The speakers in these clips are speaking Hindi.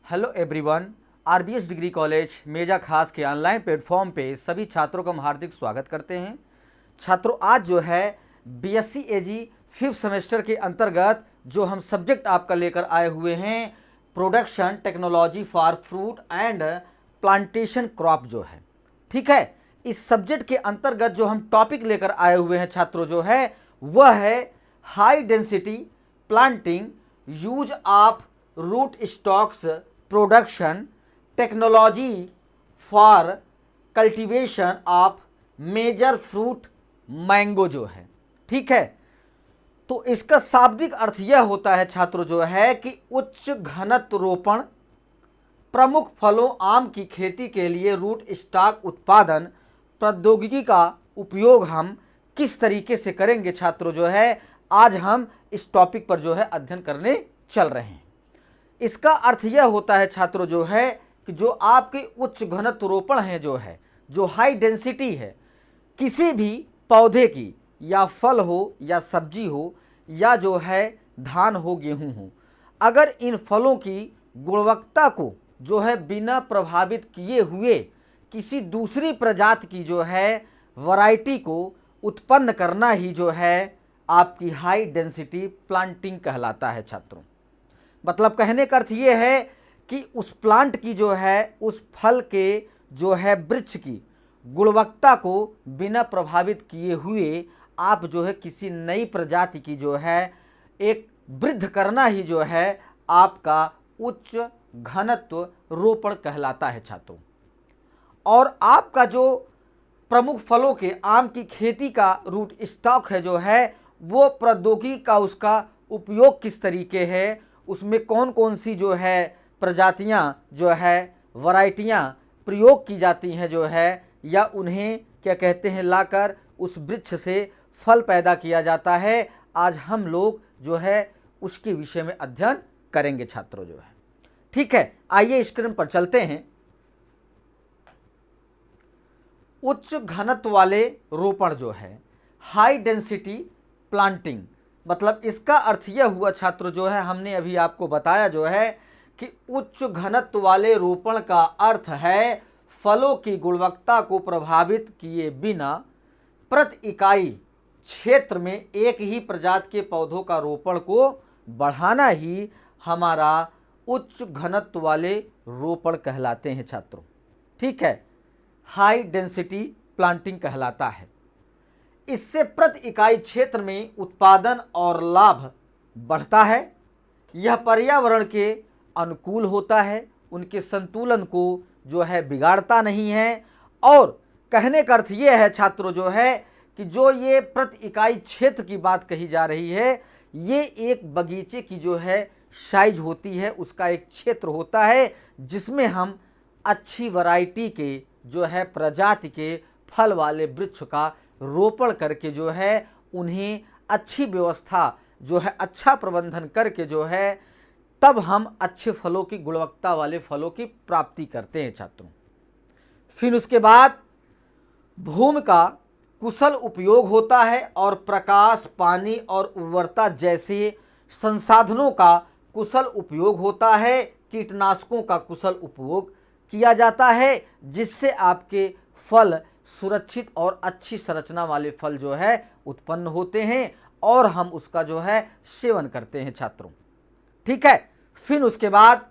Hello everyone. RBS degree college Meja Khas के ऑनलाइन प्लेटफॉर्म पे सभी छात्रों का हम हार्दिक स्वागत करते हैं। छात्रों, आज जो है बीएससी एजी 5th सेमेस्टर के अंतर्गत जो हम सब्जेक्ट आपका लेकर आए हुए हैं, production technology for fruit and plantation crop जो है, ठीक है। इस सब्जेक्ट के अंतर्गत जो हम टॉपिक लेकर आए हुए हैं छात्रों जो है वह है high density planting, use of root stocks production technology for cultivation of major fruit mango जो है, ठीक है। तो इसका शाब्दिक अर्थ यह होता है छात्रों जो है कि उच्च घनत्व रोपण प्रमुख फलों आम की खेती के लिए रूट स्टॉक उत्पादन प्रौद्योगिकी का उपयोग हम किस तरीके से करेंगे छात्रों जो है, आज हम इस टॉपिक पर जो है अध्ययन करने चल रहे हैं। इसका अर्थ यह होता है छात्रों जो है कि जो आपके उच्च घनत्व रोपण है जो है, जो हाई डेंसिटी है, किसी भी पौधे की या फल हो या सब्जी हो या जो है धान हो गेहूं हो, अगर इन फलों की गुणवत्ता को जो है बिना प्रभावित किए हुए किसी दूसरी प्रजाति की जो है वैरायटी को उत्पन्न करना ही जो है आपकी हाई डेंसिटी प्लांटिंग कहलाता है छात्रों। मतलब कहने का अर्थ ये है कि उस प्लांट की जो है, उस फल के जो है वृक्ष की गुणवत्ता को बिना प्रभावित किए हुए आप जो है किसी नई प्रजाति की जो है एक वृद्ध करना ही जो है आपका उच्च घनत्व रोपण कहलाता है छात्रों। और आपका जो प्रमुख फलों के आम की खेती का रूट स्टॉक है जो है, वो प्रौद्योगिकी का उसका उपयोग किस तरीके है, उसमें कौन कौन सी जो है प्रजातियां जो है वैरायटियां प्रयोग की जाती हैं जो है, या उन्हें क्या कहते हैं लाकर उस वृक्ष से फल पैदा किया जाता है, आज हम लोग जो है उसके विषय में अध्ययन करेंगे छात्रों जो है, ठीक है। आइए स्क्रीन पर चलते हैं। उच्च घनत्व वाले रोपण जो है हाई डेंसिटी प्लांटिंग, मतलब इसका अर्थ यह हुआ छात्रों जो है, हमने अभी आपको बताया जो है कि उच्च घनत्व वाले रोपण का अर्थ है फलों की गुणवत्ता को प्रभावित किए बिना प्रति इकाई क्षेत्र में एक ही प्रजाति के पौधों का रोपण को बढ़ाना ही हमारा उच्च घनत्व वाले रोपण कहलाते हैं छात्रों, ठीक है। हाई डेंसिटी प्लांटिंग कहलाता है। इससे प्रति इकाई क्षेत्र में उत्पादन और लाभ बढ़ता है। यह पर्यावरण के अनुकूल होता है, उनके संतुलन को जो है बिगाड़ता नहीं है। और कहने का अर्थ ये है छात्रों जो है कि जो ये प्रति इकाई क्षेत्र की बात कही जा रही है, ये एक बगीचे की जो है साइज होती है, उसका एक क्षेत्र होता है जिसमें हम अच्छी वैरायटी के जो है प्रजाति के फल वाले वृक्ष का रोपण करके जो है उन्हें अच्छी व्यवस्था जो है अच्छा प्रबंधन करके जो है तब हम अच्छे फलों की गुणवत्ता वाले फलों की प्राप्ति करते हैं छात्रों। फिर उसके बाद भूमि का कुशल उपयोग होता है और प्रकाश, पानी और उर्वरता जैसे संसाधनों का कुशल उपयोग होता है। कीटनाशकों का कुशल उपयोग किया जाता है जिससे आपके फल सुरक्षित और अच्छी संरचना वाले फल जो है उत्पन्न होते हैं और हम उसका जो है सेवन करते हैं छात्रों, ठीक है। फिर उसके बाद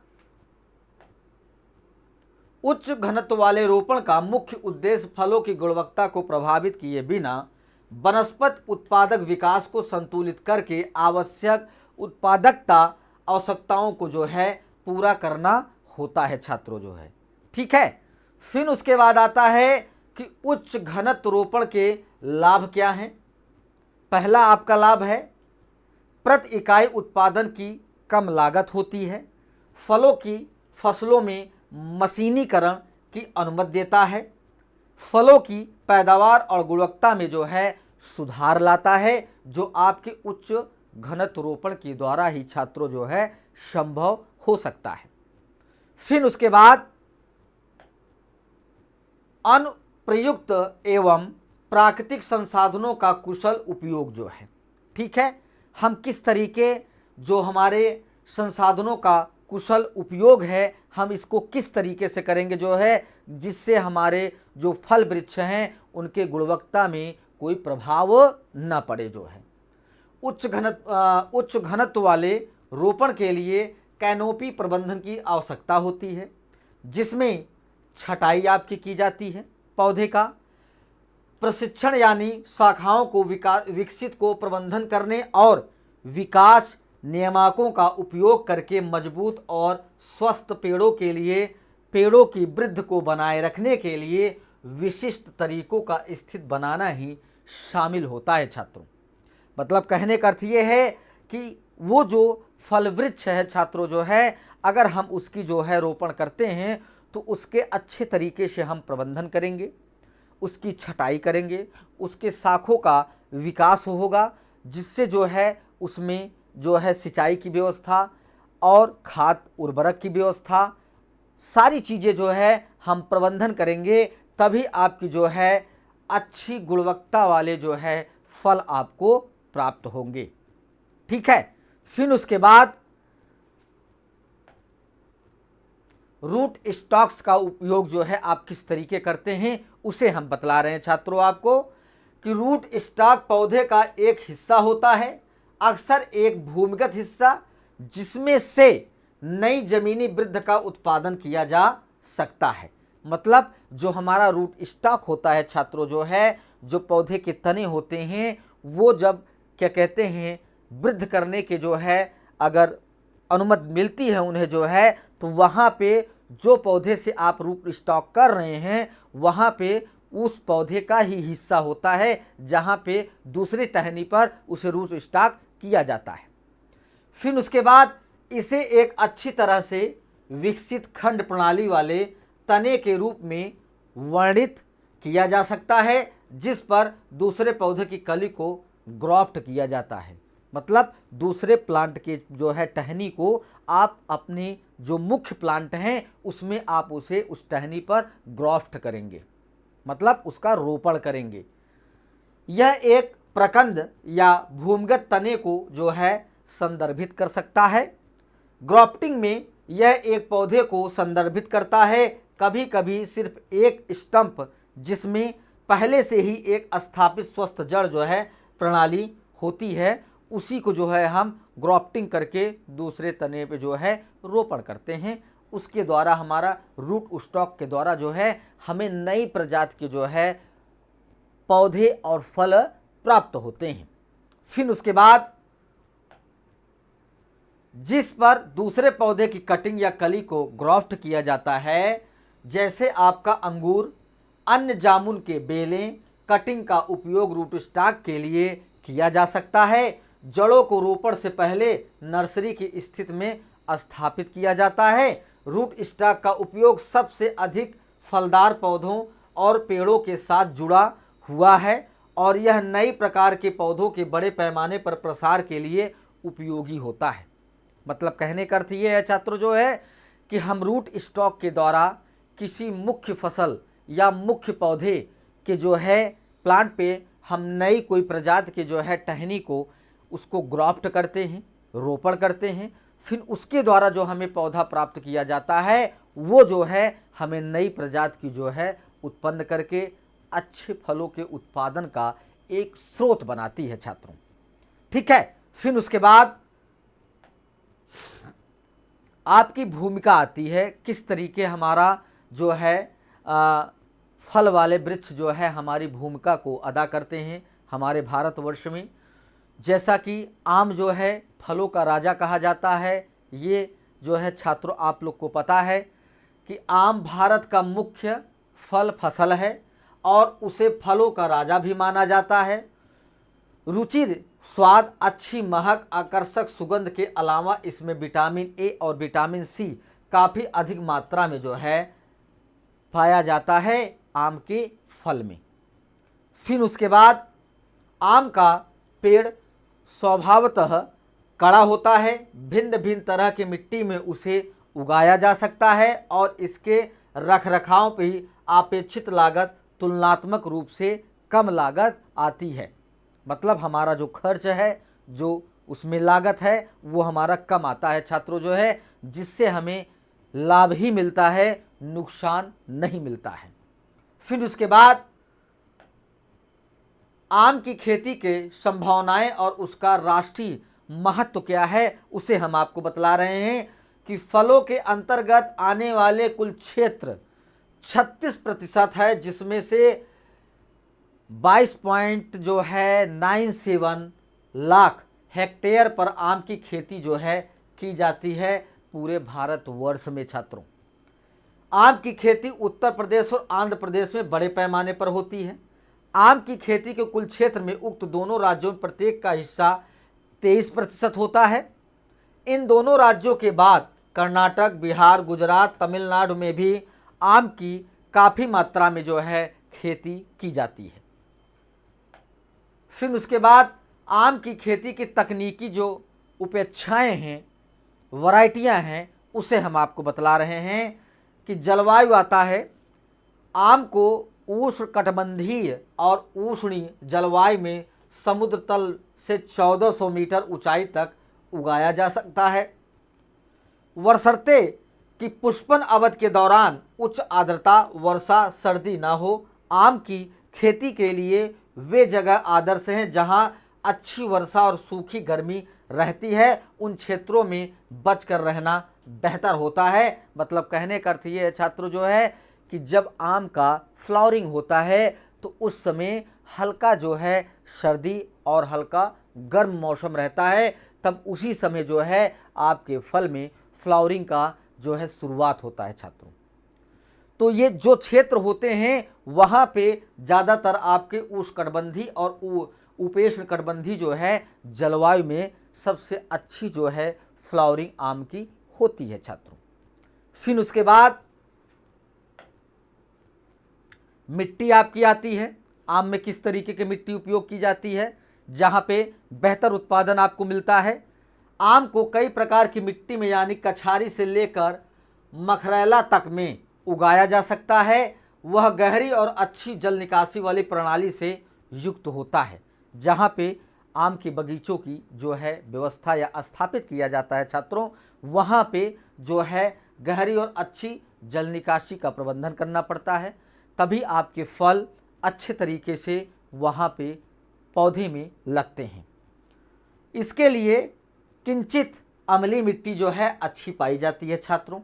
उच्च घनत्व वाले रोपण का मुख्य उद्देश्य फलों की गुणवत्ता को प्रभावित किए बिना वनस्पति उत्पादक विकास को संतुलित करके आवश्यक उत्पादकता आवश्यकताओं को जो है पूरा करना होता है छात्रों जो है, ठीक है। फिर उसके बाद आता है कि उच्च घनत्व रोपण के लाभ क्या हैं। पहला आपका लाभ है प्रति इकाई उत्पादन की कम लागत होती है। फसलों में मशीनीकरण की अनुमति देता है। फलों की पैदावार और गुणवत्ता में जो है सुधार लाता है, जो आपके उच्च घनत्व रोपण के द्वारा ही छात्रों जो है संभव हो सकता है। फिर उसके बाद अनुप्रयुक्त एवं प्राकृतिक संसाधनों का कुशल उपयोग जो है, ठीक है। हम किस तरीके जो हमारे संसाधनों का कुशल उपयोग है, हम इसको किस तरीके से करेंगे जो है, जिससे हमारे जो फल वृक्ष हैं उनके गुणवत्ता में कोई प्रभाव न पड़े जो है। उच्च घनत्व वाले रोपण के लिए कैनोपी प्रबंधन की आवश्यकता होती है, जिसमें छटाई आपकी की जाती है। पौधे का प्रशिक्षण यानी शाखाओं को विकसित को प्रबंधन करने और विकास नियामकों का उपयोग करके मजबूत और स्वस्थ पेड़ों के लिए पेड़ों की वृद्धि को बनाए रखने के लिए विशिष्ट तरीकों का स्थित बनाना ही शामिल होता है छात्रों। मतलब कहने का अर्थ ये है कि वो जो फल वृक्ष है छात्रों जो है, अगर हम उसकी जो है रोपण करते हैं तो उसके अच्छे तरीके से हम प्रबंधन करेंगे, उसकी छटाई करेंगे, उसके शाखों का विकास होगा, जिससे जो है उसमें जो है सिंचाई की व्यवस्था और खाद उर्वरक की व्यवस्था, सारी चीज़ें जो है हम प्रबंधन करेंगे, तभी आपकी जो है अच्छी गुणवत्ता वाले जो है फल आपको प्राप्त होंगे। ठीक है। फिर उसके बाद रूट स्टॉक्स का उपयोग जो है आप किस तरीके करते हैं उसे हम बतला रहे हैं छात्रों आपको, कि रूट स्टॉक पौधे का एक हिस्सा होता है, अक्सर एक भूमिगत हिस्सा, जिसमें से नई जमीनी वृद्धि का उत्पादन किया जा सकता है। मतलब जो हमारा रूट स्टॉक होता है छात्रों जो है, जो पौधे के तने होते हैं, वो जब क्या कहते हैं वृद्धि करने के जो है अगर अनुमति मिलती है उन्हें जो है, तो वहाँ पे जो पौधे से आप रूट स्टॉक कर रहे हैं वहाँ पे उस पौधे का ही हिस्सा होता है, जहाँ पे दूसरी टहनी पर उसे रूट स्टॉक किया जाता है। फिर उसके बाद इसे एक अच्छी तरह से विकसित खंड प्रणाली वाले तने के रूप में वर्णित किया जा सकता है, जिस पर दूसरे पौधे की कली को ग्राफ्ट किया जाता है। मतलब दूसरे प्लांट के जो है टहनी को आप अपने जो मुख्य प्लांट हैं उसमें आप उसे उस टहनी पर ग्राफ्ट करेंगे, मतलब उसका रोपण करेंगे। यह एक प्रकंद या भूमिगत तने को जो है संदर्भित कर सकता है। ग्राफ्टिंग में यह एक पौधे को संदर्भित करता है, कभी कभी सिर्फ एक स्टंप जिसमें पहले से ही एक स्थापित स्वस्थ जड़ जो है प्रणाली होती है, उसी को जो है हम ग्राफ्टिंग करके दूसरे तने पे जो है रोपण करते हैं। उसके द्वारा हमारा रूट स्टॉक के द्वारा जो है हमें नई प्रजाति के जो है पौधे और फल प्राप्त होते हैं। फिर उसके बाद जिस पर दूसरे पौधे की कटिंग या कली को ग्राफ्ट किया जाता है, जैसे आपका अंगूर, अन्य जामुन के बेलें, कटिंग का उपयोग रूट स्टॉक के लिए किया जा सकता है। जड़ों को रोपण से पहले नर्सरी की स्थिति में स्थापित किया जाता है। रूट स्टॉक का उपयोग सबसे अधिक फलदार पौधों और पेड़ों के साथ जुड़ा हुआ है और यह नई प्रकार के पौधों के बड़े पैमाने पर प्रसार के लिए उपयोगी होता है। मतलब कहने का अर्थ ये है छात्रों जो है कि हम रूट स्टॉक के द्वारा किसी मुख्य फसल या मुख्य पौधे के जो है प्लांट पे हम नई कोई प्रजाति के जो है टहनी को उसको ग्राफ्ट करते हैं, रोपण करते हैं। फिर उसके द्वारा जो हमें पौधा प्राप्त किया जाता है वो जो है हमें नई प्रजाति की जो है उत्पन्न करके अच्छे फलों के उत्पादन का एक स्रोत बनाती है छात्रों। ठीक है। फिर उसके बाद आपकी भूमिका आती है, किस तरीके हमारा जो है फल वाले वृक्ष जो है हमारी भूमिका को अदा करते हैं हमारे भारतवर्ष में। जैसा कि आम जो है फलों का राजा कहा जाता है, ये जो है छात्रों आप लोग को पता है कि आम भारत का मुख्य फल फसल है और उसे फलों का राजा भी माना जाता है। रुचिर, स्वाद, अच्छी महक, आकर्षक सुगंध के अलावा इसमें विटामिन ए और विटामिन सी काफ़ी अधिक मात्रा में जो है पाया जाता है आम के फल में। फिर उसके बाद आम का पेड़ स्वभावतः कड़ा होता है, भिन्न भिन्न तरह की मिट्टी में उसे उगाया जा सकता है और इसके रखरखाव पर ही अपेक्षित लागत तुलनात्मक रूप से कम लागत आती है। मतलब हमारा जो खर्च है जो उसमें लागत है वो हमारा कम आता है छात्रों जो है, जिससे हमें लाभ ही मिलता है, नुकसान नहीं मिलता है। फिर उसके बाद आम की खेती के संभावनाएं और उसका राष्ट्रीय महत्व क्या है उसे हम आपको बतला रहे हैं कि फलों के अंतर्गत आने वाले कुल क्षेत्र 36% है, जिसमें से 22 पॉइंट जो है 97 लाख हेक्टेयर पर आम की खेती जो है की जाती है पूरे भारतवर्ष में। छात्रों, आम की खेती उत्तर प्रदेश और आंध्र प्रदेश में बड़े पैमाने पर होती है। आम की खेती के कुल क्षेत्र में उक्त दोनों राज्यों में प्रत्येक का हिस्सा 23% होता है। इन दोनों राज्यों के बाद कर्नाटक, बिहार, गुजरात, तमिलनाडु में भी आम की काफ़ी मात्रा में जो है खेती की जाती है। फिर उसके बाद आम की खेती की तकनीकी जो उपेक्षाएं हैं, वैरायटियां हैं, उसे हम आपको बतला रहे हैं कि जलवायु आता है। आम को उष्णकटिबंधीय और उष्णीय जलवायु में समुद्र तल से 1400 मीटर ऊंचाई तक उगाया जा सकता है, बशर्ते कि पुष्पन अवधि के दौरान उच्च आर्द्रता, वर्षा, सर्दी न हो। आम की खेती के लिए वे जगह आदर्श हैं जहां अच्छी वर्षा और सूखी गर्मी रहती है, उन क्षेत्रों में बचकर रहना बेहतर होता है। मतलब कहने का अर्थ ये है छात्रों जो है कि जब आम का फ्लावरिंग होता है तो उस समय हल्का जो है सर्दी और हल्का गर्म मौसम रहता है, तब उसी समय जो है आपके फल में फ्लावरिंग का जो है शुरुआत होता है छात्रों। तो ये जो क्षेत्र होते हैं वहाँ पे ज़्यादातर आपके उष्णकटिबंधीय और उपोष्णकटिबंधीय जो है जलवायु में सबसे अच्छी जो है फ्लावरिंग आम की होती है छात्रों। फिर उसके बाद मिट्टी आपकी आती है। आम में किस तरीके की मिट्टी उपयोग की जाती है जहाँ पे बेहतर उत्पादन आपको मिलता है। आम को कई प्रकार की मिट्टी में यानी कछारी से लेकर मखरैला तक में उगाया जा सकता है। वह गहरी और अच्छी जल निकासी वाली प्रणाली से युक्त होता है। जहाँ पे आम के बगीचों की जो है व्यवस्था या स्थापित किया जाता है छात्रों, वहाँ पे जो है गहरी और अच्छी जल निकासी का प्रबंधन करना पड़ता है, तभी आपके फल अच्छे तरीके से वहाँ पे पौधे में लगते हैं। इसके लिए किंचित अम्लीय मिट्टी जो है अच्छी पाई जाती है छात्रों।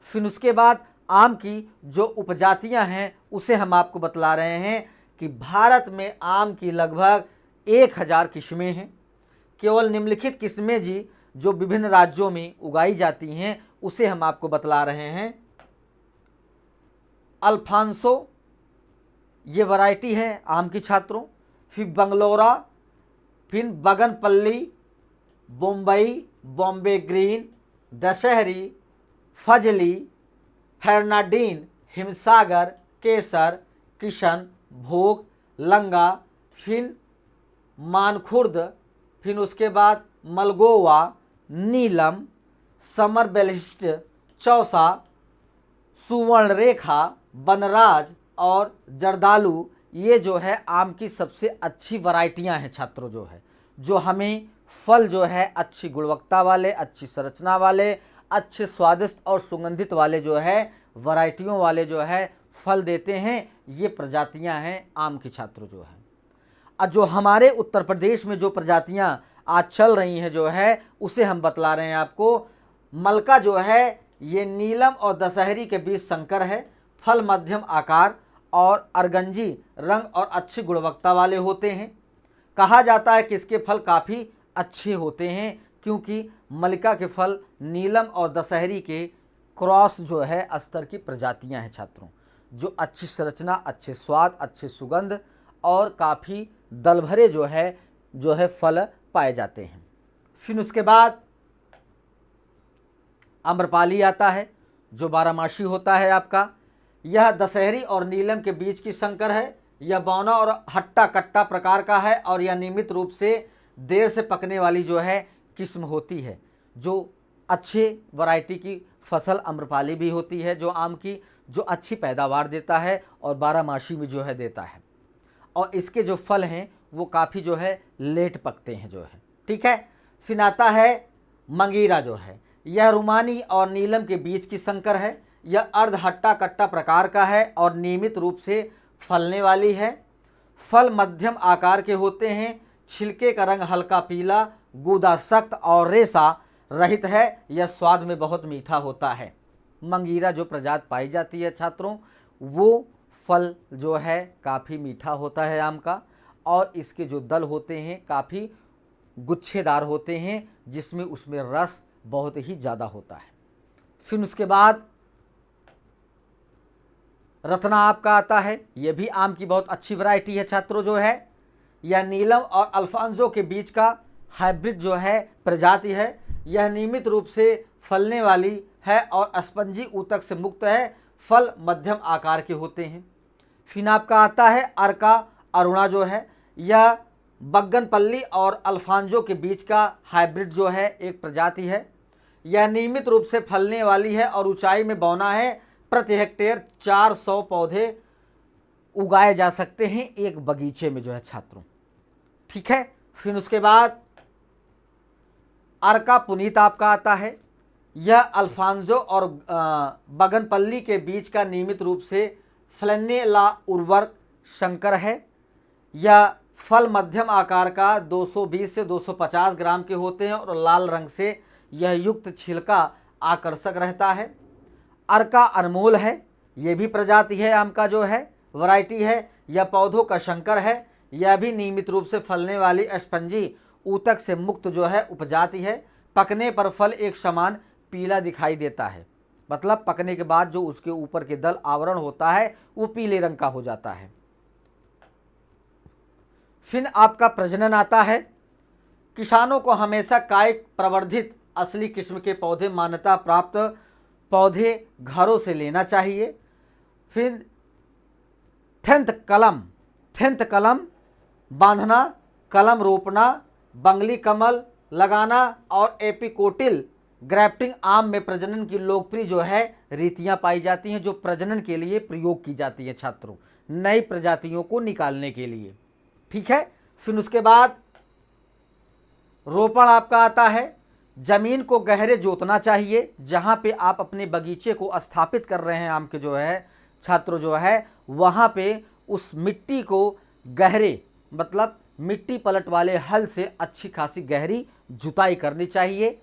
फिर उसके बाद आम की जो उपजातियां हैं उसे हम आपको बतला रहे हैं कि भारत में आम की लगभग 1000 किस्में हैं। केवल निम्नलिखित किस्में जी जो विभिन्न राज्यों में उगाई जाती हैं उसे हम आपको बतला रहे हैं। अल्फांसो ये वैरायटी है आम की छात्रों। फिर बंगलोरा, फिर बगनपल्ली, बम्बई, बॉम्बे ग्रीन, दशहरी, फजली, फर्नाडीन, हिमसागर, केसर, किशन भोग, लंगा, फिर मानखुर्द, फिर उसके बाद मलगोवा, नीलम, समर बेलिस्ट, चौसा, सुवर्ण रेखा, बनराज और जर्दालू, ये जो है आम की सबसे अच्छी वैरायटियां हैं छात्रों जो है, जो हमें फल जो है अच्छी गुणवत्ता वाले, अच्छी संरचना वाले, अच्छे स्वादिष्ट और सुगंधित वाले जो है वैरायटियों वाले जो है फल देते हैं। ये प्रजातियां हैं आम की छात्रों जो है। अब जो हमारे उत्तर प्रदेश में जो प्रजातियां आज चल रही हैं जो है उसे हम बतला रहे हैं आपको। मलका जो है ये नीलम और दशहरी के बीच संकर है। फल मध्यम आकार और अरगंजी रंग और अच्छी गुणवत्ता वाले होते हैं। कहा जाता है कि इसके फल काफ़ी अच्छे होते हैं क्योंकि मलिका के फल नीलम और दशहरी के क्रॉस जो है स्तर की प्रजातियां हैं छात्रों, जो अच्छी संरचना, अच्छे स्वाद, अच्छे सुगंध और काफ़ी दल भरे जो है फल पाए जाते हैं। फिर उसके बाद आम्रपाली आता है जो बारहमासी होता है आपका। यह दशहरी और नीलम के बीच की संकर है। यह बौना और हट्टा कट्टा प्रकार का है और यह नियमित रूप से देर से पकने वाली जो है किस्म होती है। जो अच्छे वैरायटी की फसल आम्रपाली भी होती है जो आम की, जो अच्छी पैदावार देता है और बारहमासी में जो है देता है। और इसके जो फल हैं वो काफ़ी जो है लेट पकते हैं जो है। ठीक है। फिर आता है मंगीरा जो है, यह रुमानी और नीलम के बीच की संकर है। यह अर्ध हट्टा कट्टा प्रकार का है और नियमित रूप से फलने वाली है। फल मध्यम आकार के होते हैं। छिलके का रंग हल्का पीला, गूदा सख्त और रेशा रहित है। यह स्वाद में बहुत मीठा होता है। मंगीरा जो प्रजाति पाई जाती है छात्रों, वो फल जो है काफ़ी मीठा होता है आम का, और इसके जो दल होते हैं काफ़ी गुच्छेदार होते हैं, जिसमें उसमें रस बहुत ही ज़्यादा होता है। फिर उसके बाद रत्ना आपका आता है। यह भी आम की बहुत अच्छी वैरायटी है छात्रों जो है। यह नीलम और अल्फांसो के बीच का हाइब्रिड जो है प्रजाति है। यह नियमित रूप से फलने वाली है और स्पंजी ऊतक से मुक्त है। फल मध्यम आकार के होते हैं। फिर आपका आता है अर्का अरुणा जो है। यह बग्गनपल्ली और अल्फांसो के बीच का हाइब्रिड जो है एक प्रजाति है। यह नियमित रूप से फलने वाली है और ऊंचाई में बौना है। प्रति हेक्टेयर 400 पौधे उगाए जा सकते हैं एक बगीचे में जो है छात्रों। ठीक है। फिर उसके बाद अर्का पुनीत आपका आता है। यह अल्फांसो और बगनपल्ली के बीच का नियमित रूप से फलने ला उर्वरक संकर है। यह फल मध्यम आकार का 220 से 250 ग्राम के होते हैं और लाल रंग से यह युक्त छिलका आकर्षक रहता है। अर्का अनमोल है, यह भी प्रजाति है आम का जो है वैरायटी है। यह पौधों का संकर है। यह भी नियमित रूप से फलने वाली स्पंजी ऊतक से मुक्त जो है उपजाति है। पकने पर फल एक समान पीला दिखाई देता है, मतलब पकने के बाद जो उसके ऊपर के दल आवरण होता है वो पीले रंग का हो जाता है। फिर आपका प्रजनन आता है। किसानों को हमेशा कायिक प्रवर्धित असली किस्म के पौधे मान्यता प्राप्त पौधे घरों से लेना चाहिए। फिर थेंथ कलम बांधना, कलम रोपना, बंगली कमल लगाना और एपिकोटिल ग्राफ्टिंग आम में प्रजनन की लोकप्रिय जो है रीतियां पाई जाती हैं, जो प्रजनन के लिए प्रयोग की जाती है छात्रों, नई प्रजातियों को निकालने के लिए। ठीक है। फिर उसके बाद रोपण आपका आता है। जमीन को गहरे जोतना चाहिए। जहाँ पे आप अपने बगीचे को स्थापित कर रहे हैं आम के जो है छात्रों जो है, वहाँ पे उस मिट्टी को गहरे, मतलब मिट्टी पलट वाले हल से अच्छी खासी गहरी जुताई करनी चाहिए।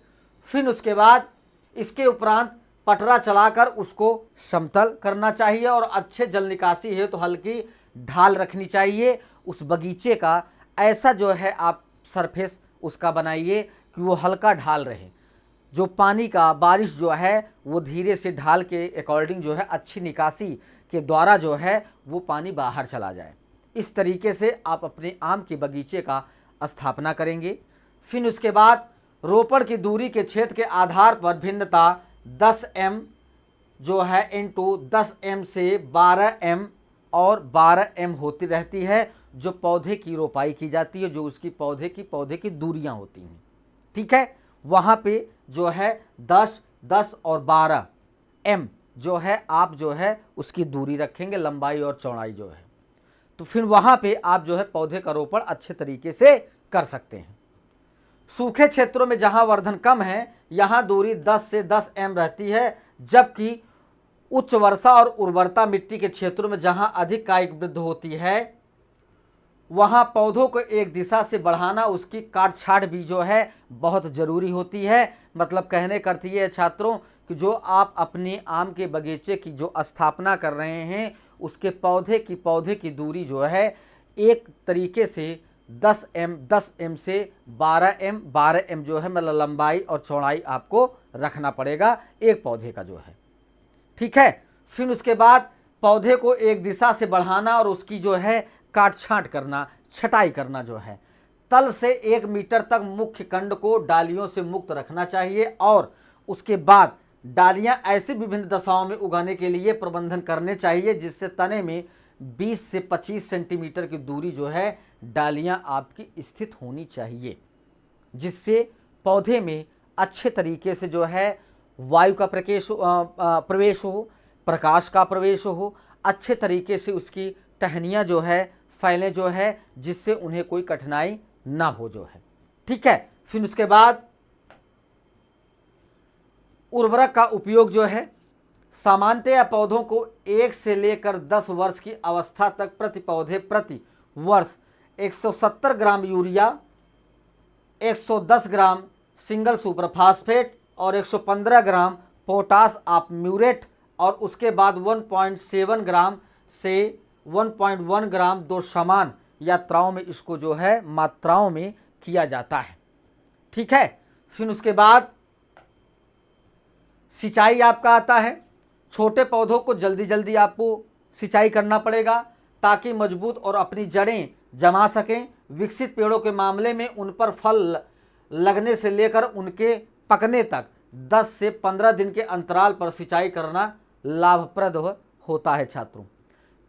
फिर उसके बाद इसके उपरांत पटरा चलाकर उसको समतल करना चाहिए और अच्छे जल निकासी है तो हल्की ढाल रखनी चाहिए। उस बगीचे का ऐसा जो है आप सरफेस उसका बनाइए कि वो हल्का ढाल रहे, जो पानी का बारिश जो है वो धीरे से ढाल के अकॉर्डिंग जो है अच्छी निकासी के द्वारा जो है वो पानी बाहर चला जाए। इस तरीके से आप अपने आम के बगीचे का स्थापना करेंगे। फिर उसके बाद रोपण की दूरी के क्षेत्र के आधार पर भिन्नता 10 एम जो है इंटू 10 एम से 12 एम और 12 एम होती रहती है, जो पौधे की रोपाई की जाती है, जो उसकी पौधे की दूरियां होती हैं। ठीक है। वहाँ पे जो है 10, 10 और 12 एम जो है आप जो है उसकी दूरी रखेंगे, लंबाई और चौड़ाई जो है। तो फिर वहाँ पे आप जो है पौधे का रोपण अच्छे तरीके से कर सकते हैं। सूखे क्षेत्रों में जहाँ वर्धन कम है यहाँ दूरी 10 से 10 एम रहती है, जबकि उच्च वर्षा और उर्वरता मिट्टी के क्षेत्रों में जहाँ अधिक कायिक वृद्धि होती है वहाँ पौधों को एक दिशा से बढ़ाना, उसकी काट छाट भी जो है बहुत ज़रूरी होती है। मतलब कहने का अर्थ ये है छात्रों कि जो आप अपने आम के बगीचे की जो स्थापना कर रहे हैं उसके पौधे की दूरी जो है एक तरीके से 10 एम से 12 एम जो है मतलब लंबाई और चौड़ाई आपको रखना पड़ेगा एक पौधे का जो है। ठीक है। फिर उसके बाद पौधे को एक दिशा से बढ़ाना और उसकी जो है काट छांट करना, छटाई करना जो है। तल से 1 मीटर तक मुख्य कंड को डालियों से मुक्त रखना चाहिए और उसके बाद डालियां ऐसी विभिन्न दशाओं में उगाने के लिए प्रबंधन करने चाहिए जिससे तने में 20 से 25 सेंटीमीटर की दूरी जो है डालियां आपकी स्थित होनी चाहिए, जिससे पौधे में अच्छे तरीके से जो है वायु का प्रवेश हो, प्रकाश का प्रवेश हो, अच्छे तरीके से उसकी टहनियाँ जो है फैले जो है, जिससे उन्हें कोई कठिनाई ना हो जो है। ठीक है। फिर उसके बाद उर्वरक का उपयोग जो है सामान्यतया पौधों को 1 से लेकर 10 वर्ष की अवस्था तक प्रति पौधे प्रति वर्ष 170 ग्राम यूरिया, 110 ग्राम सिंगल सुपर फास्फेट और 115 ग्राम पोटास ऑफ म्यूरेट और उसके बाद 1.7 ग्राम से 1.1 ग्राम दो समान यात्राओं में इसको जो है मात्राओं में किया जाता है। ठीक है। फिर उसके बाद सिंचाई आपका आता है। छोटे पौधों को जल्दी जल्दी आपको सिंचाई करना पड़ेगा ताकि मजबूत और अपनी जड़ें जमा सकें। विकसित पेड़ों के मामले में उन पर फल लगने से लेकर उनके पकने तक 10 से 15 दिन के अंतराल पर सिंचाई करना लाभप्रद होता है छात्रों।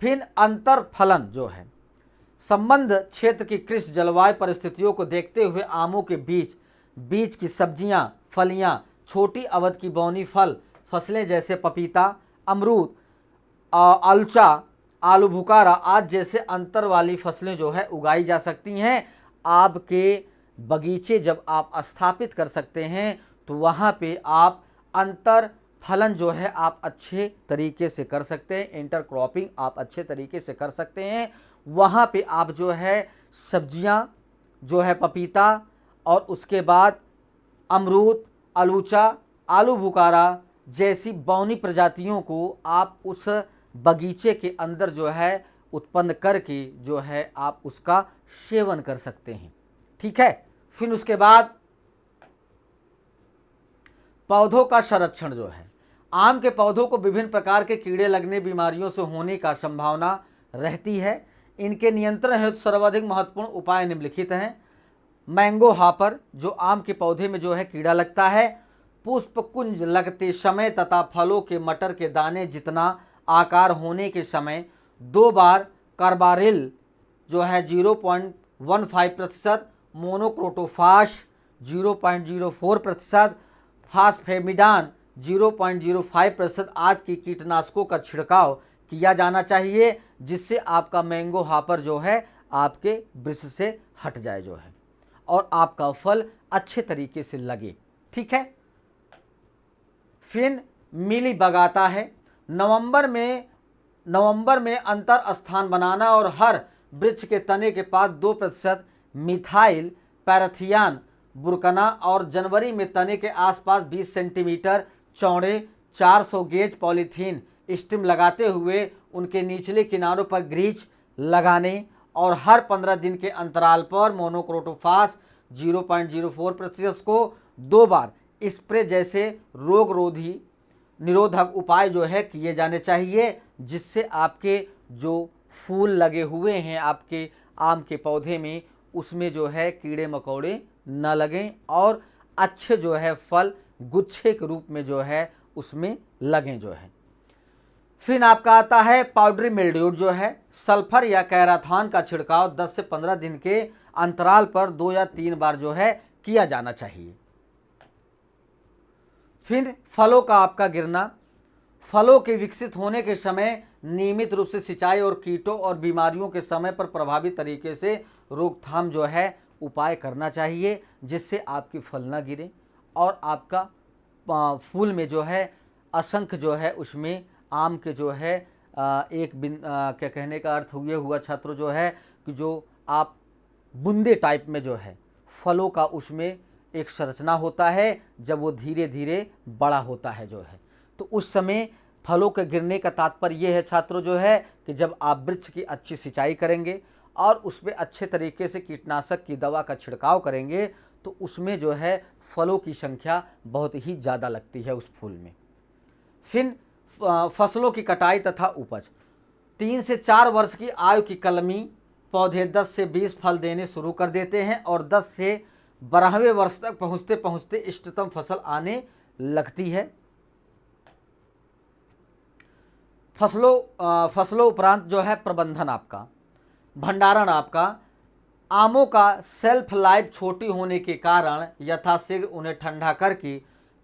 फिर अंतर फलन जो है संबंध क्षेत्र की कृषि जलवायु परिस्थितियों को देखते हुए आमों के बीज की सब्जियां, फलियां, छोटी अवधि की बौनी फसलें जैसे पपीता, अमरूद, आलूचा, आलू बुखारा आदि जैसे अंतर वाली फसलें जो है उगाई जा सकती हैं। आपके बगीचे जब आप स्थापित कर सकते हैं तो वहाँ पे आप अंतर फलन जो है आप अच्छे तरीके से कर सकते हैं, इंटरक्रॉपिंग आप अच्छे तरीके से कर सकते हैं। वहाँ पे आप जो है सब्जियाँ जो है पपीता और उसके बाद अमरूद, आलूचा, आलू बुखारा जैसी बौनी प्रजातियों को आप उस बगीचे के अंदर जो है उत्पन्न करके जो है आप उसका सेवन कर सकते हैं। ठीक है। फिर उसके बाद पौधों का संरक्षण जो है आम के पौधों को विभिन्न प्रकार के कीड़े लगने बीमारियों से होने का संभावना रहती है। इनके नियंत्रण हेतु सर्वाधिक महत्वपूर्ण उपाय निम्नलिखित हैं। मैंगो हॉपर जो आम के पौधे में जो है कीड़ा लगता है, पुष्प कुंज लगते समय तथा फलों के मटर के दाने जितना आकार होने के समय 2 बार कार्बारिल जो है 0.15%, मोनोक्रोटोफास 0.04%, फास्फेमिडान 0.05% आदि की कीटनाशकों का छिड़काव किया जाना चाहिए जिससे आपका मैंगो हॉपर जो है आपके वृक्ष से हट जाए जो है और आपका फल अच्छे तरीके से लगे। ठीक है। फिर मिली बग आता है। नवंबर में अंतर स्थान बनाना और हर वृक्ष के तने के पास 2% मिथाइल पैराथियान बुरकना और जनवरी में तने के आसपास 20 सेंटीमीटर चौड़े 400 गेज पॉलीथीन स्टिम लगाते हुए उनके निचले किनारों पर ग्रीज लगाने और हर 15 दिन के अंतराल पर मोनोक्रोटोफास 0.04% को 2 बार स्प्रे जैसे रोग निरोधक उपाय जो है किए जाने चाहिए जिससे आपके जो फूल लगे हुए हैं आपके आम के पौधे में उसमें जो है कीड़े मकोड़े न लगें और अच्छे जो है फल गुच्छे के रूप में जो है उसमें लगें जो है। फिर आपका आता है पाउडरी मिल्ड्यू जो है सल्फर या कैराथान का छिड़काव 10 से 15 दिन के अंतराल पर 2 या 3 बार जो है किया जाना चाहिए। फिर फलों का आपका गिरना, फलों के विकसित होने के समय नियमित रूप से सिंचाई और कीटों और बीमारियों के समय पर प्रभावी तरीके से रोकथाम जो है उपाय करना चाहिए जिससे आपकी फल ना गिरे और आपका फूल में जो है असंख्य जो है उसमें आम के जो है क्या कहने का अर्थ हुआ छात्र जो है कि जो आप बूंदे टाइप में जो है फलों का उसमें एक संरचना होता है जब वो धीरे धीरे बड़ा होता है जो है तो उस समय फलों के गिरने का तात्पर्य ये है छात्रों जो है कि जब आप वृक्ष की अच्छी सिंचाई करेंगे और उसमें अच्छे तरीके से कीटनाशक की दवा का छिड़काव करेंगे तो उसमें जो है फलों की संख्या बहुत ही ज़्यादा लगती है उस फूल में। फिर फसलों की कटाई तथा उपज, 3 से 4 वर्ष की आयु की कलमी पौधे 10 से 20 फल देने शुरू कर देते हैं और 10 से 12वें वर्ष तक पहुँचते पहुँचते इष्टतम फसल आने लगती है। फसलों उपरांत जो है प्रबंधन आपका, भंडारण आपका, आमों का सेल्फ लाइफ छोटी होने के कारण यथाशीघ्र उन्हें ठंडा करके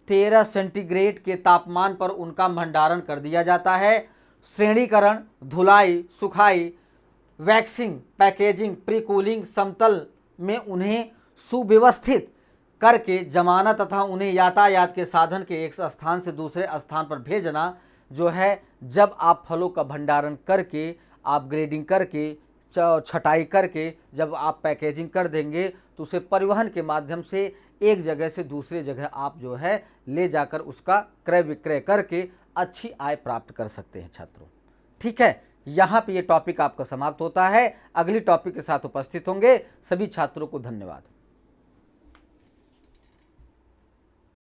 13 सेंटीग्रेड के तापमान पर उनका भंडारण कर दिया जाता है। श्रेणीकरण, धुलाई, सुखाई, वैक्सिंग, पैकेजिंग, प्री कूलिंग, समतल में उन्हें सुव्यवस्थित करके जमाना तथा उन्हें यातायात के साधन के एक स्थान से दूसरे स्थान पर भेजना जो है, जब आप फलों का भंडारण करके, आप ग्रेडिंग करके, छटाई करके जब आप पैकेजिंग कर देंगे तो उसे परिवहन के माध्यम से एक जगह से दूसरी जगह आप जो है ले जाकर उसका क्रय विक्रय करके अच्छी आय प्राप्त कर सकते हैं छात्रों। ठीक है, यहाँ पे ये टॉपिक आपका समाप्त होता है। अगली टॉपिक के साथ उपस्थित होंगे। सभी छात्रों को धन्यवाद।